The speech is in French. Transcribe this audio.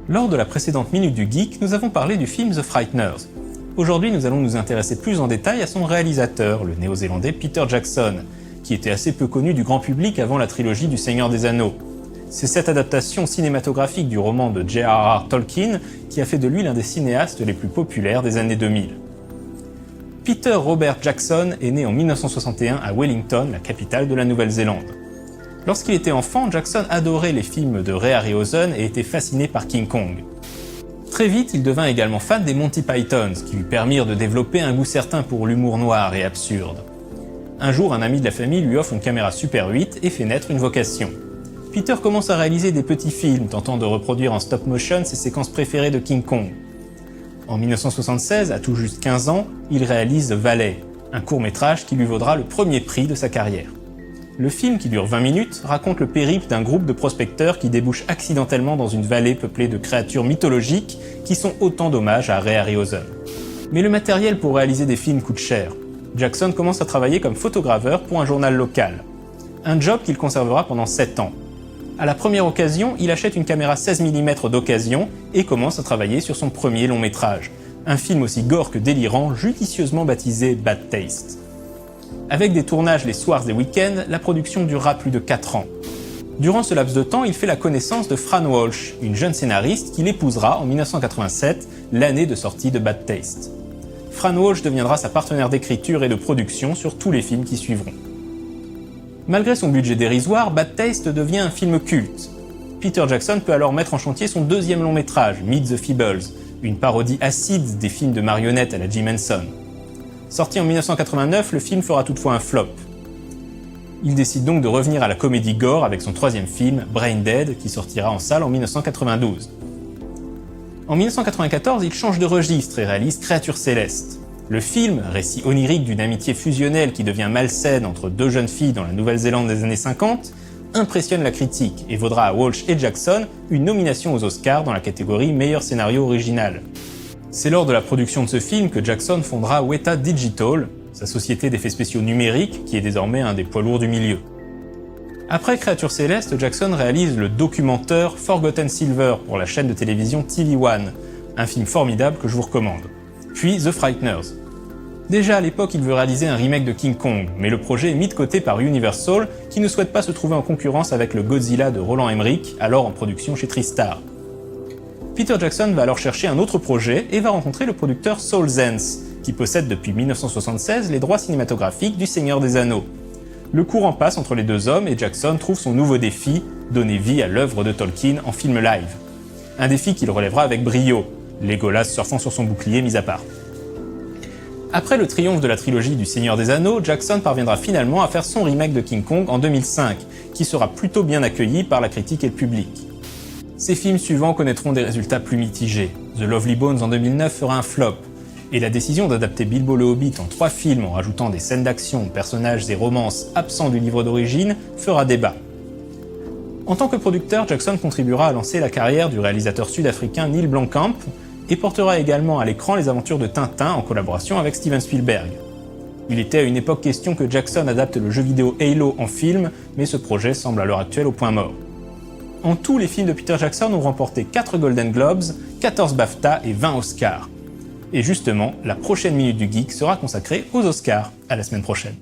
Lors de la précédente Minute du Geek, nous avons parlé du film The Frighteners. Aujourd'hui, nous allons nous intéresser plus en détail à son réalisateur, le néo-zélandais Peter Jackson, qui était assez peu connu du grand public avant la trilogie du Seigneur des Anneaux. C'est cette adaptation cinématographique du roman de J.R.R. Tolkien qui a fait de lui l'un des cinéastes les plus populaires des années 2000. Peter Robert Jackson est né en 1961 à Wellington, la capitale de la Nouvelle-Zélande. Lorsqu'il était enfant, Jackson adorait les films de Ray Harryhausen et était fasciné par King Kong. Très vite, il devint également fan des Monty Pythons, qui lui permirent de développer un goût certain pour l'humour noir et absurde. Un jour, un ami de la famille lui offre une caméra Super 8 et fait naître une vocation. Peter commence à réaliser des petits films, tentant de reproduire en stop motion ses séquences préférées de King Kong. En 1976, à tout juste 15 ans, il réalise The Valley, un court-métrage qui lui vaudra le premier prix de sa carrière. Le film, qui dure 20 minutes, raconte le périple d'un groupe de prospecteurs qui débouche accidentellement dans une vallée peuplée de créatures mythologiques qui sont autant d'hommages à Ray Harryhausen. Mais le matériel pour réaliser des films coûte cher. Jackson commence à travailler comme photograveur pour un journal local. Un job qu'il conservera pendant 7 ans. À la première occasion, il achète une caméra 16 mm d'occasion et commence à travailler sur son premier long métrage. Un film aussi gore que délirant, judicieusement baptisé Bad Taste. Avec des tournages les soirs et week-ends, la production durera plus de 4 ans. Durant ce laps de temps, il fait la connaissance de Fran Walsh, une jeune scénariste qu'il épousera en 1987, l'année de sortie de Bad Taste. Fran Walsh deviendra sa partenaire d'écriture et de production sur tous les films qui suivront. Malgré son budget dérisoire, Bad Taste devient un film culte. Peter Jackson peut alors mettre en chantier son deuxième long métrage, Meet the Feebles, une parodie acide des films de marionnettes à la Jim Henson. Sorti en 1989, le film fera toutefois un flop. Il décide donc de revenir à la comédie gore avec son troisième film, Brain Dead, qui sortira en salle en 1992. En 1994, il change de registre et réalise Créatures célestes. Le film, récit onirique d'une amitié fusionnelle qui devient malsaine entre deux jeunes filles dans la Nouvelle-Zélande des années 50, impressionne la critique et vaudra à Walsh et Jackson une nomination aux Oscars dans la catégorie meilleur scénario original. C'est lors de la production de ce film que Jackson fondera Weta Digital, sa société d'effets spéciaux numériques qui est désormais un des poids lourds du milieu. Après Créatures célestes, Jackson réalise le documentaire Forgotten Silver pour la chaîne de télévision TV One, un film formidable que je vous recommande. Puis The Frighteners. Déjà à l'époque, il veut réaliser un remake de King Kong, mais le projet est mis de côté par Universal qui ne souhaite pas se trouver en concurrence avec le Godzilla de Roland Emmerich, alors en production chez TriStar. Peter Jackson va alors chercher un autre projet et va rencontrer le producteur Saul Zaentz, qui possède depuis 1976 les droits cinématographiques du Seigneur des Anneaux. Le courant passe entre les deux hommes et Jackson trouve son nouveau défi, donner vie à l'œuvre de Tolkien en film live. Un défi qu'il relèvera avec brio, Legolas surfant sur son bouclier mis à part. Après le triomphe de la trilogie du Seigneur des Anneaux, Jackson parviendra finalement à faire son remake de King Kong en 2005, qui sera plutôt bien accueilli par la critique et le public. Ces films suivants connaîtront des résultats plus mitigés. The Lovely Bones en 2009 fera un flop, et la décision d'adapter Bilbo le Hobbit en 3 films en rajoutant des scènes d'action, personnages et romances absents du livre d'origine fera débat. En tant que producteur, Jackson contribuera à lancer la carrière du réalisateur sud-africain Neil Blomkamp et portera également à l'écran les aventures de Tintin en collaboration avec Steven Spielberg. Il était à une époque question que Jackson adapte le jeu vidéo Halo en film, mais ce projet semble à l'heure actuelle au point mort. En tout, les films de Peter Jackson ont remporté 4 Golden Globes, 14 BAFTA et 20 Oscars. Et justement, la prochaine Minute du Geek sera consacrée aux Oscars. À la semaine prochaine.